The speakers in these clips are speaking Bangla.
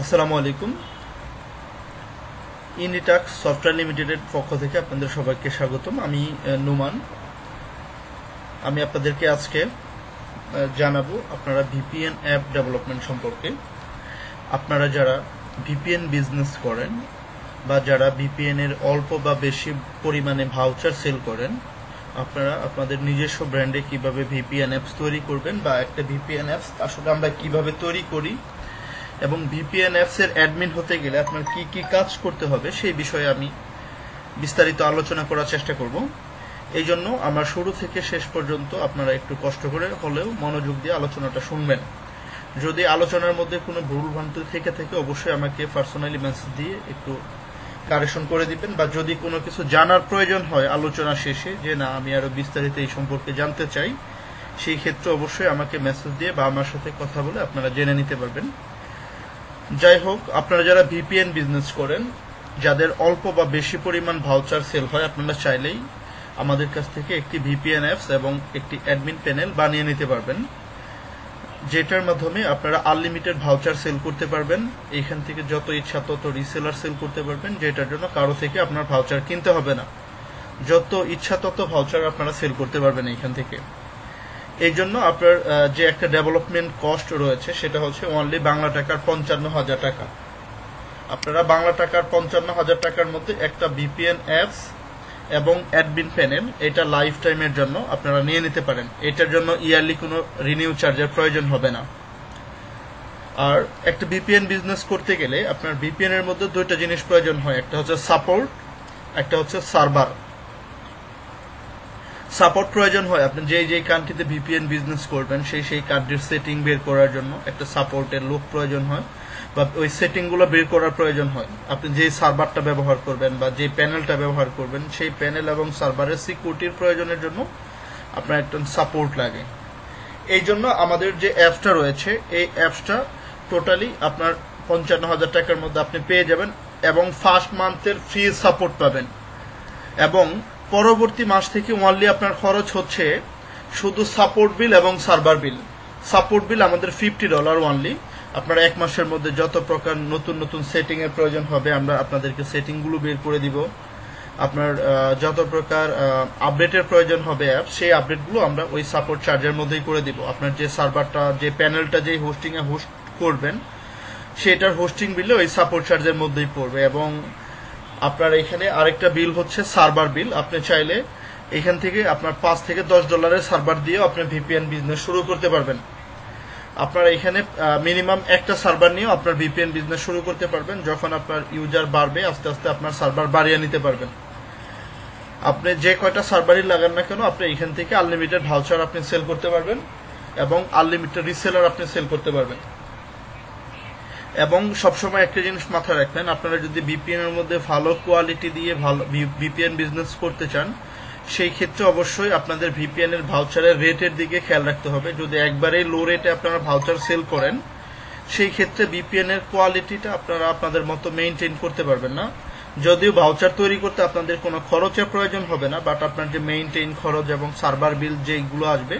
আসসালামু আলাইকুম। ইনিটাক্স সফটওয়্যার লিমিটেডের পক্ষ থেকে আপনাদের সবাইকে স্বাগতম। আমি নুমান। আমি আপনাদেরকে আজকে জানাবো আপনারা ভিপিএন অ্যাপ ডেভেলপমেন্ট সম্পর্কে। আপনারা যারা ভিপিএন বিজনেস করেন বা যারা ভিপিএন এর অল্প বা বেশি পরিমাণে ভাউচার সেল করেন, আপনারা আপনাদের নিজস্ব ব্র্যান্ডে কিভাবে ভিপিএন অ্যাপস তৈরি করবেন বা একটা ভিপিএন অ্যাপস আসলে আমরা কিভাবে তৈরি করি এবং ভিপিএন অ্যাপস এর অ্যাডমিন হতে গেলে আপনার কি কি কাজ করতে হবে সেই বিষয়ে আমি বিস্তারিত আলোচনা করার চেষ্টা করব। এই জন্য আমার শুরু থেকে শেষ পর্যন্ত আপনারা একটু কষ্ট করে হলেও মনোযোগ দিয়ে আলোচনাটা শুনবেন। যদি আলোচনার মধ্যে কোনো ভুল ভ্রান্তি থেকে থাকে অবশ্যই আমাকে পার্সোনালি মেসেজ দিয়ে একটু কারেকশন করে দিবেন, বা যদি কোনো কিছু জানার প্রয়োজন হয় আলোচনা শেষে যে না আমি আরো বিস্তারিত এই সম্পর্কে জানতে চাই, সেই ক্ষেত্রে অবশ্যই আমাকে মেসেজ দিয়ে বা আমার সাথে কথা বলে আপনারা জেনে নিতে পারবেন। যাই হোক, আপনারা যারা ভিপিএন বিজনেস করেন, যাদের অল্প বা বেশি পরিমাণ ভাউচার সেল হয়, আপনারা চাইলেই আমাদের কাছ থেকে একটি ভিপিএন অ্যাপস এবং একটি অ্যাডমিন প্যানেল বানিয়ে নিতে পারবেন, যেটার মাধ্যমে আপনারা আনলিমিটেড ভাউচার সেল করতে পারবেন। এখান থেকে যত ইচ্ছা তত রিসেলার সেল করতে পারবেন, যেটার জন্য কারো থেকে আপনার ভাউচার কিনতে হবে না। যত ইচ্ছা তত ভাউচার আপনারা সেল করতে পারবেন এখান থেকে। এই জন্য আপনার যে একটা ডেভেলপমেন্ট কস্ট রয়েছে সেটা হচ্ছে অনলি বাংলা টাকার ৫৫,০০০ টাকা। আপনারা বাংলা টাকার ৫৫,০০০ টাকার মধ্যে একটা ভিপিএন অ্যাপস এবং অ্যাডমিন প্যানেল এটা লাইফ টাইমের জন্য আপনারা নিয়ে নিতে পারেন। এটার জন্য ইয়ারলি কোনো রিনিউ চার্জের প্রয়োজন হবে না। আর একটা ভিপিএন বিজনেস করতে গেলে আপনার ভিপিএন এর মধ্যে দুইটা জিনিস প্রয়োজন হয়, একটা হচ্ছে সাপোর্ট, একটা হচ্ছে সার্ভার। সাপোর্ট প্রয়োজন হয় আপনি যেই কান্ট্রিতে ভিপিএন বিজনেস করবেন সেই কান্ট্রির সেটিং বের করার জন্য একটা সাপোর্টের লোক প্রয়োজন হয়, বা ওই সেটিং গুলো বের করার প্রয়োজন হয়। আপনি যে সার্ভারটা ব্যবহার করবেন বা যে প্যানেলটা ব্যবহার করবেন সেই প্যানেল এবং সার্ভারের সিকিউরিটির প্রয়োজনের জন্য আপনার একটা সাপোর্ট লাগে। এই জন্য আমাদের যে অ্যাপসটা রয়েছে এই অ্যাপসটা টোটালি আপনার ৫৫,০০০ টাকার মধ্যে আপনি পেয়ে যাবেন এবং ফার্স্ট মান্থের ফ্রি সাপোর্ট পাবেন, এবং পরবর্তী মাস থেকে ওনলি আপনার খরচ হচ্ছে শুধু সাপোর্ট বিল এবং সার্ভার বিল। সাপোর্ট বিল আমাদের $50 ওনলি। আপনারা এক মাসের মধ্যে যত প্রকার নতুন নতুন সেটিং এর প্রয়োজন হবে আমরা আপনাদেরকে সেটিং গুলো বের করে দিব। আপনার যত প্রকার আপডেটের প্রয়োজন হবে অ্যাপ, সেই আপডেটগুলো আমরা ওই সাপোর্ট চার্জের মধ্যেই করে দিব। আপনার যে সার্ভারটা যে প্যানেলটা যে হোস্টিং এ হোস্ট করবেন সেটার হোস্টিং বিলে ওই সাপোর্ট চার্জের মধ্যেই পড়বে। এবং আপনার এখানে আরেকটা বিল হচ্ছে সার্ভার বিল। আপনি চাইলে এখান থেকে আপনার $5 থেকে $10 সার্ভার দিয়েও আপনি ভিপিএন বিজনেস শুরু করতে পারবেন। আপনার এখানে মিনিমাম একটা সার্ভার নিয়েও আপনার ভিপিএন বিজনেস শুরু করতে পারবেন। যখন আপনার ইউজার বাড়বে আস্তে আস্তে আপনার সার্ভার বাড়িয়ে নিতে পারবেন। আপনি যে কয়টা সার্ভারই লাগান না কেন আপনি এখান থেকে আনলিমিটেড ভাউচার আপনি সেল করতে পারবেন এবং আনলিমিটেড রিসেলার আপনি সেল করতে পারবেন। এবং সবসময় একটা জিনিস মাথায় রাখবেন, আপনারা যদি ভিপিএন এর মধ্যে ভালো কোয়ালিটি দিয়ে ভালো ভিপিএন বিজনেস করতে চান সেই ক্ষেত্রে অবশ্যই আপনাদের ভিপিএন এর ভাউচারের রেটের দিকে খেয়াল রাখতে হবে। যদি একবারেই লো রেটে আপনারা ভাউচার সেল করেন সেই ক্ষেত্রে ভিপিএন এর কোয়ালিটিটা আপনারা আপনাদের মতো মেইনটেইন করতে পারবেন না। যদিও ভাউচার তৈরি করতে আপনাদের কোনো খরচের প্রয়োজন হবে না, বাট আপনার যে মেইনটেইন খরচ এবং সার্ভার বিল যেগুলো আসবে,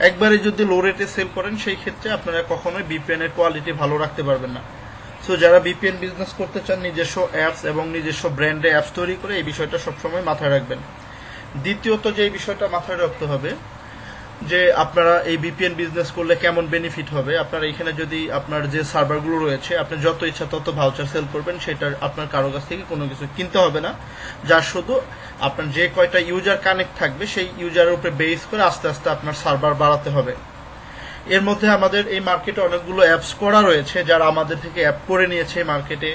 একবারে যদি লো রেটে সেল করেন সেই ক্ষেত্রে আপনারা কখনোই ভিপিএন এর কোয়ালিটি ভালো রাখতে পারবেন না। সো যারা ভিপিএন বিজনেস করতে চান নিজস্ব অ্যাপস এবং নিজস্ব ব্র্যান্ডে অ্যাপস তৈরি করে এই বিষয়টা সবসময় মাথায় রাখবেন। দ্বিতীয়ত যে বিষয়টা মাথায় রাখতে হবে যে আপনারা এই ভিপিএন বিজনেস করলে কেমন বেনিফিট হবে। আপনারা এখানে যদি আপনার যে সার্ভারগুলো রয়েছে আপনি যত ইচ্ছা তত ভাউচার সেল করবেন, সেটা আপনার কারো কাছ থেকে কোনো কিছু কিনতে হবে না। যার শুধু আপনার যে কয়টা ইউজার কানেক্ট থাকবে সেই ইউজারের উপরে বেস করে আস্তে আস্তে আপনার সার্ভার বাড়াতে হবে। এর মধ্যে আমাদের এই মার্কেটে অনেকগুলো অ্যাপস করা রয়েছে যারা আমাদের থেকে অ্যাপ করে নিয়েছে মার্কেটে।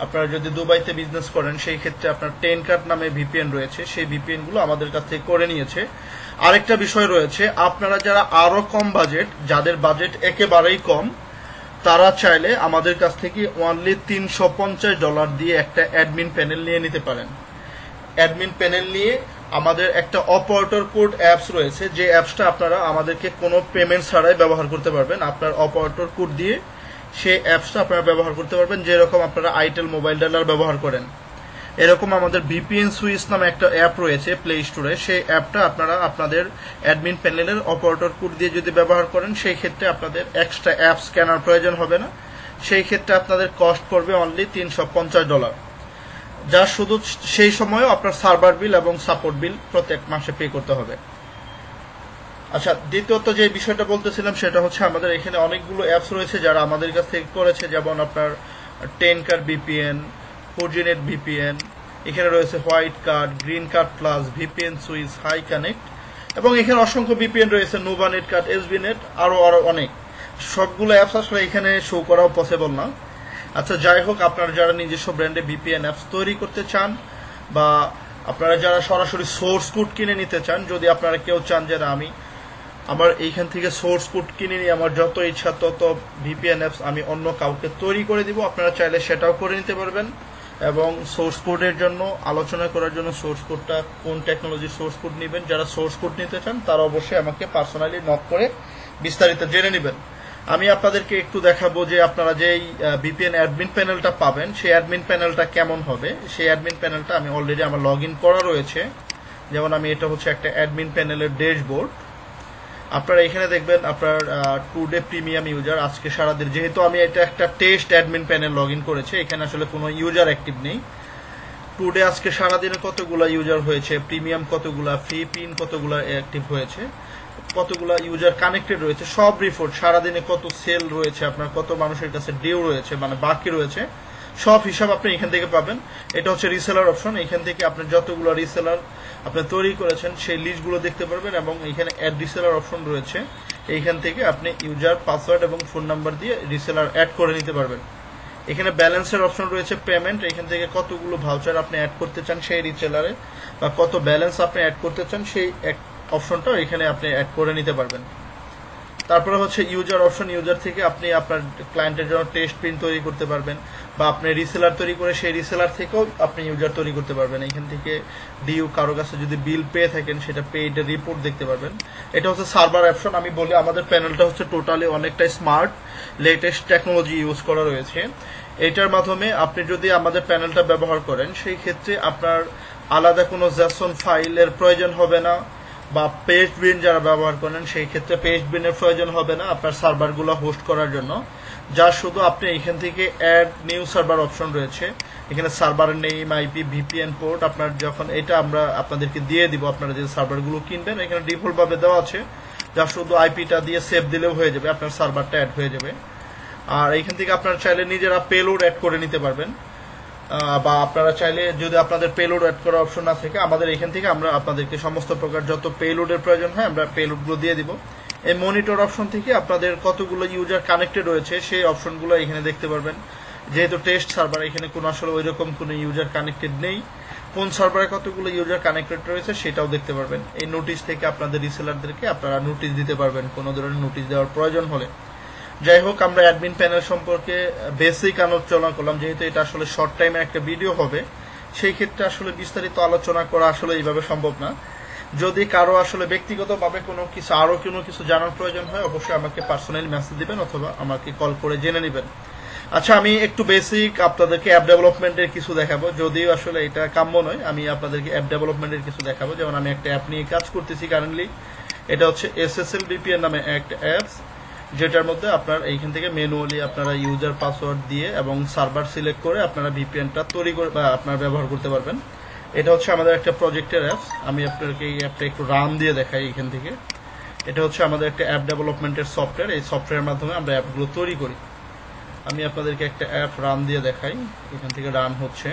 আপনারা যদি দুবাইতে বিজনেস করেন সেই ক্ষেত্রে আপনার 10 কার্ড নামে ভিপিএন রয়েছে, সেই ভিপিএন গুলো আমাদের কাছ থেকে করে নিয়েছে। আরেকটা বিষয় রয়েছে, আপনারা যারা আরো কম বাজেট, যাদের বাজেট একেবারেই কম, তারা চাইলে আমাদের কাছ থেকে অনলি $350 দিয়ে একটা অ্যাডমিন প্যানেল নিয়ে নিতে পারেন। অ্যাডমিন প্যানেল নিয়ে আমাদের একটা অপারেটর কোড অ্যাপস রয়েছে, যে অ্যাপসটা আপনারা আমাদেরকে কোনো পেমেন্ট ছাড়াই ব্যবহার করতে পারবেন। আপনার অপারেটর কোড দিয়ে সেই অ্যাপসটা আপনারা ব্যবহার করতে পারবেন, যেরকম আপনারা আইটেল মোবাইল ডায়ালার ব্যবহার করেন। এরকম আমাদের ভিপিএন সুইচ নামে একটা অ্যাপ রয়েছে প্লে স্টোরে, সেই অ্যাপটা আপনারা আপনাদের অ্যাডমিন প্যানেলের অপারেটর কোড দিয়ে যদি ব্যবহার করেন সেই ক্ষেত্রে আপনাদের এক্সট্রা অ্যাপস কেনার প্রয়োজন হবে না। সেই ক্ষেত্রে আপনাদের কস্ট পড়বে অনলি $350, যা শুধু সেই সময়ও আপনার সার্ভার বিল এবং সাপোর্ট বিল প্রত্যেক মাসে পে করতে হবে। আচ্ছা, দ্বিতীয়ত যে বিষয়টা বলতেছিলাম সেটা হচ্ছে আমাদের এখানে অনেকগুলো অ্যাপস রয়েছে যারা আমাদের কাছ থেকে করেছে, যেমন আপনার 10 কার্ড VPN, 4Gnet VPN, এখানে রয়েছে white card, green card plus, VPN switch, high connect, এবং এখানে অসংখ্য VPN রয়েছে, নোভানেট কার্ড, SBNet, আরো অনেক। সবগুলো অ্যাপস আসলে এখানে শো করাও পসিবল না। আচ্ছা, যাই হোক, আপনারা যারা নিজস্ব ব্র্যান্ডে VPN অ্যাপস তৈরি করতে চান বা আপনারা যারা সরাসরি সোর্স কোড কিনে নিতে চান, যদি আপনারা কেউ চান যে আমার এইখান থেকে সোর্স কোড কিনে নিয়ে আমার যত ইচ্ছা তত VPN অ্যাপস আমি অন্য কাউকে তৈরি করে দিব, আপনারা চাইলে সেটাও করে নিতে পারবেন। এবং সোর্স কোডের জন্য আলোচনা করার জন্য সোর্স কোডটা কোন টেকনোলজির সোর্স কোড নেবেন, যারা সোর্স কোড নিতে চান তারা অবশ্যই আমাকে পার্সোনালি নক করে বিস্তারিত জেনে নেবেন। আমি আপনাদেরকে একটু দেখাবো যে আপনারা যেই VPN অ্যাডমিন প্যানেলটা পাবেন সেই অ্যাডমিন প্যানেলটা কেমন হবে। সেই অ্যাডমিন প্যানেলটা আমি অলরেডি আমার লগ ইন করা রয়েছে। যেমন এটা হচ্ছে একটা অ্যাডমিন প্যানেলের ড্যাশবোর্ড। আপনারা এখানে দেখবেন আপনার টুডে প্রিমিয়াম ইউজার, আজকে সারাদিন, যেহেতু আমি এটা একটা test admin panel log in করেছি, এখানে আসলে কোনো ইউজার অ্যাক্টিভ নেই। টুডে আজকে সারাদিনে কতগুলা ইউজার হয়েছে, প্রিমিয়াম কতগুলা, ফ্রি পিন কতগুলা অ্যাক্টিভ হয়েছে, কতগুলা ইউজার কানেক্টেড রয়েছে, সব রিপোর্ট, সারাদিনে কত সেল রয়েছে, আপনার কত মানুষের কাছে ডিউ রয়েছে, মানে বাকি রয়েছে, সব হিসাব আপনি এখান থেকে পাবেন। এটা হচ্ছে রিসেলার অপশন। এখান থেকে আপনি যতগুলো রিসেলার আপনি তৈরি করেছেন সেই লিস্টগুলো দেখতে পারবেন, এবং এখানে অ্যাড রিসেলার অপশন রয়েছে। এইখান থেকে আপনি ইউজার, পাসওয়ার্ড এবং ফোন নাম্বার দিয়ে রিসেলার অ্যাড করে নিতে পারবেন। এখানে ব্যালেন্সের অপশন রয়েছে, পেমেন্ট, এখান থেকে কতগুলো ভাউচার আপনি অ্যাড করতে চান সেই রিসেলারে বা কত ব্যালেন্স আপনি অ্যাড করতে চান সেই অপশনটাও এখানে আপনি অ্যাড করে নিতে পারবেন। তারপরে হচ্ছে ইউজার অপশন। ইউজার থেকে আপনি আপনার ক্লায়েন্টের জন্য টেস্ট প্রিন্ট তৈরি করতে পারবেন, বা আপনি রিসেলার তৈরি করে সেই রিসেলার থেকেও আপনি ইউজার তৈরি করতে পারবেন। এখান থেকে ডিউ, কারো কাছে যদি বিল পেয়ে থাকেন সেটা পেইড রিপোর্ট দেখতে পারবেন। এটা হচ্ছে সার্ভার অপশন। আমি বলি আমাদের প্যানেলটা হচ্ছে টোটালি অনেকটাই স্মার্ট, লেটেস্ট টেকনোলজি ইউজ করা রয়েছে। এটার মাধ্যমে আপনি যদি আমাদের প্যানেলটা ব্যবহার করেন সেই ক্ষেত্রে আপনার আলাদা কোনো জেসন ফাইলের প্রয়োজন হবে না, বা পেস্ট বিন যারা ব্যবহার করেন সেই ক্ষেত্রে পেস্ট বিনের প্রয়োজন হবে না আপনার সার্ভারগুলো হোস্ট করার জন্য। যা শুধু আপনি এখান থেকে অ্যাড নিউ সার্ভার অপশন রয়েছে, এখানে সার্ভারের নেম, আইপি, VPN পোর্ট, আপনার যখন এটা আমরা আপনাদেরকে দিয়ে দিব, আপনারা যে সার্ভারগুলো কিনবেন এখানে ডিফল্ট ভাবে দেওয়া আছে, যা শুধু আইপিটা দিয়ে সেভ দিলেও হয়ে যাবে, আপনার সার্ভারটা অ্যাড হয়ে যাবে। আর এখান থেকে আপনারা চাইলে নিজেরা পেলোড অ্যাড করে নিতে পারবেন, বা আপনারা চাইলে যদি আপনাদের পেলোড অ্যাড করার অপশন না থাকে আমাদের এখান থেকে আমরা আপনাদেরকে সমস্ত প্রকার যত পেলোডের প্রয়োজন হয় আমরা পেলোডগুলো দিয়ে দিব। এই মনিটর অপশন থেকে আপনাদের কতগুলো ইউজার কানেক্টেড রয়েছে সেই অপশনগুলো এখানে দেখতে পারবেন। যেহেতু টেস্ট সার্ভার এখানে কোনো আসলে ওই রকম কোনো ইউজার কানেক্টেড নেই, কোন সার্ভারে কতগুলো ইউজার কানেক্টেড রয়েছে সেটাও দেখতে পারবেন। এই নোটিশ থেকে আপনাদের রিসেলারদেরকে আপনারা নোটিশ দিতে পারবেন কোনো ধরনের নোটিশ দেওয়ার প্রয়োজন হলে। যাই হোক, আমরা অ্যাডমিন প্যানেল সম্পর্কে বেসিক আলোচনা করলাম। যেহেতু এটা আসলে শর্ট টাইমের একটা ভিডিও হবে সেই ক্ষেত্রে আসলে বিস্তারিত আলোচনা করা আসলে এইভাবে সম্ভব না। যদি কারো আসলে ব্যক্তিগতভাবে আরো কোনো কিছু জানার প্রয়োজন হয় অবশ্যই আমাকে পার্সোনালি মেসেজ দিবেন অথবা আমাকে কল করে জেনে নেবেন। আচ্ছা, আমি একটু বেসিক আপনাদেরকে অ্যাপ ডেভেলপমেন্টের কিছু দেখাবো, যদিও আসলে এটা কাম্য নয়, আমি আপনাদেরকে অ্যাপ ডেভেলপমেন্টের কিছু দেখাবো। যেমন আমি একটা অ্যাপ নিয়ে কাজ করতেছি কারেন্টলি, এটা হচ্ছে SSL VPN নামে একটা অ্যাপস, যেটার মধ্যে আপনার এইখান থেকে ম্যানুয়ালি আপনারা ইউজার পাসওয়ার্ড দিয়ে এবং সার্ভার সিলেক্ট করে আপনারা VPNটা তৈরি করে বা আপনারা ব্যবহার করতে পারবেন। এটা হচ্ছে আমাদের একটা প্রজেক্টের অ্যাপস। আমি আপনাদেরকে এই অ্যাপটা একটু রান দিয়ে দেখাই এখান থেকে। এটা হচ্ছে আমাদের একটা অ্যাপ ডেভেলপমেন্টের সফটওয়্যার। এই সফটওয়্যারের মাধ্যমে আমরা অ্যাপগুলো তৈরি করি। আমি আপনাদেরকে একটা অ্যাপ রান দিয়ে দেখাই, এখান থেকে রান হচ্ছে।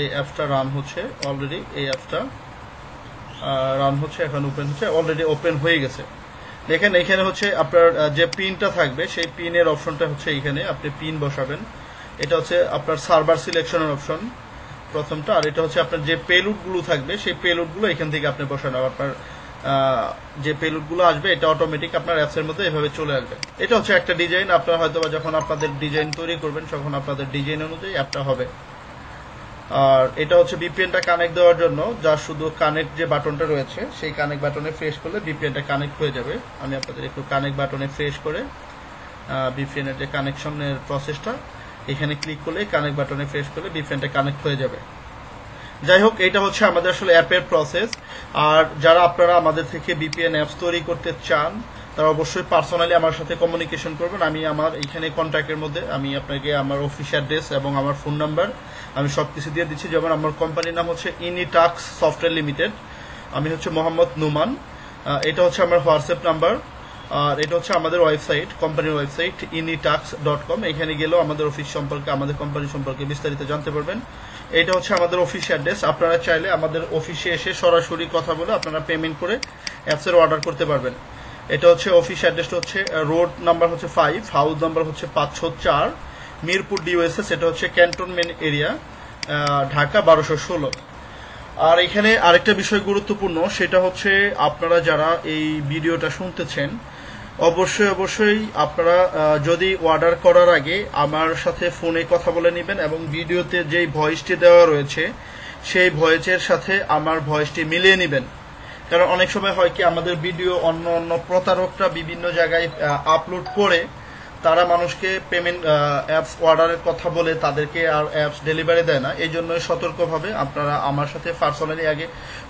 এই অ্যাপসটা রান হচ্ছে অলরেডি, এই অ্যাপসটা রান হচ্ছে, এখন ওপেন হচ্ছে, অলরেডি ওপেন হয়ে গেছে। দেখেন এখানে হচ্ছে আপনার যে পিনটা থাকবে সেই পিনের অপশনটা হচ্ছে এখানে আপনি পিন বসাবেন। এটা হচ্ছে আপনার সার্ভার সিলেকশনের অপশন প্রথমটা, আর এটা হচ্ছে আপনার যে পেলুডগুলো থাকবে সেই পেলুডগুলো এখান থেকে আপনি বসানো, আপনার যে পেলুডগুলো আসবে এটা অটোমেটিক আপনার অ্যাপসের মধ্যে এভাবে চলে আসবে। এটা হচ্ছে একটা ডিজাইন, আপনার হয়তো বা যখন আপনাদের ডিজাইন তৈরি করবেন তখন আপনাদের ডিজাইন অনুযায়ী অ্যাপটা হবে। আর এটা হচ্ছে VPNটা কানেক্ট দেওয়ার জন্য, যা শুধু কানেক্ট যে বাটনটা রয়েছে সেই কানেক্ট বাটনে প্রেস করলে VPNটা কানেক্ট হয়ে যাবে। আমি আপনাদের একটু কানেক্ট বাটনে প্রেস করে VPN এর যে কানেকশনের প্রসেসটা এখানে ক্লিক করলে কানেক্ট বাটনে প্রেস করলে VPNটা কানেক্ট হয়ে যাবে। যাই হোক, এটা হচ্ছে আমাদের আসলে অ্যাপের প্রসেস। আর যারা আপনারা আমাদের থেকে বিপিএন অ্যাপস তৈরি করতে চান তারা অবশ্যই পার্সোনালি আমার সাথে কমিউনিকেশন করবেন। আমি আমার এখানে কন্ট্যাক্টের মধ্যে আমি আপনাকে আমার অফিস অ্যাড্রেস এবং আমার ফোন নাম্বার আমি সবকিছু দিয়ে দিচ্ছি। যেমন আমার কোম্পানির নাম হচ্ছে ইনিটাক্স সফটওয়্যার লিমিটেড, আমি হচ্ছে মোহাম্মদ নুমান। এটা হচ্ছে আমার হোয়াটসঅ্যাপ নাম্বার, আর এটা হচ্ছে আমাদের ওয়েবসাইট, কোম্পানির ওয়েবসাইট initax.com। এখানে গেলেও আমাদের অফিস সম্পর্কে, আমাদের কোম্পানি সম্পর্কে বিস্তারিত জানতে পারবেন। এটা হচ্ছে আমাদের অফিস অ্যাড্রেস। আপনারা চাইলে আমাদের অফিসে এসে সরাসরি কথা বলে আপনারা পেমেন্ট করে অ্যাপসের অর্ডার করতে পারবেন। এটা হচ্ছে অফিস অ্যাড্রেসটা হচ্ছে রোড নাম্বার হচ্ছে 5, হাউস নাম্বার হচ্ছে 504, মিরপুর ডিওএসএস। এটা হচ্ছে ক্যান্টনমেন্ট এরিয়া, ঢাকা 1216। আর এখানে আরেকটা বিষয় গুরুত্বপূর্ণ, সেটা হচ্ছে আপনারা যারা এই ভিডিওটা শুনতেছেন অবশ্যই আপনারা যদি অর্ডার করার আগে আমার সাথে ফোনে কথা বলে নেবেন এবং ভিডিওতে যেই ভয়েসটি দেওয়া রয়েছে সেই ভয়েসের সাথে আমার ভয়েসটি মিলিয়ে নেবেন। কারণ অনেক সময় হয় কি, আমাদের ভিডিও অন্য প্রতারকরা বিভিন্ন জায়গায় আপলোড করে তারা মানুষকে পেমেন্ট অ্যাপস অর্ডারের কথা বলে তাদেরকে আর অ্যাপস ডেলিভারি দেয় না। এই জন্যই সতর্কভাবে আপনারা আমার সাথে পার্সোনালি আগে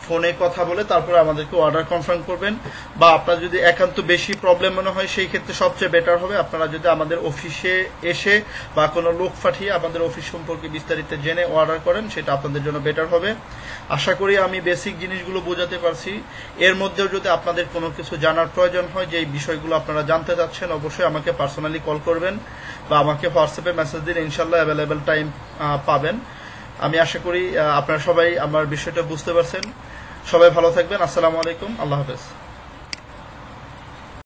ফোনে কথা বলে তারপরে আমাদেরকে অর্ডার কনফার্ম করবেন। বা আপনার যদি একান্ত বেশি প্রবলেম মনে হয় সেই ক্ষেত্রে সবচেয়ে বেটার হবে আপনারা যদি আমাদের অফিসে এসে বা কোনো লোক পাঠিয়ে আমাদের অফিস সম্পর্কে বিস্তারিত জেনে অর্ডার করেন, সেটা আপনাদের জন্য বেটার হবে। আশা করি আমি বেসিক জিনিসগুলো বোঝাতে পারছি। এর মধ্যেও যদি আপনাদের কোনো কিছু জানার প্রয়োজন হয়, যে এই বিষয়গুলো আপনারা জানতে চাচ্ছেন, অবশ্যই আমাকে পার্সোনালি কল করবেন বা আমাকে হোয়াটসঅ্যাপে মেসেজ দিন, ইনশাল্লাহ অ্যাভেলেবেল টাইম পাবেন। আমি আশা করি আপনারা সবাই আমার বিষয়টা বুঝতে পারছেন। সবাই ভালো থাকবেন। আসসালামু আলাইকুম, আল্লাহ হাফেজ।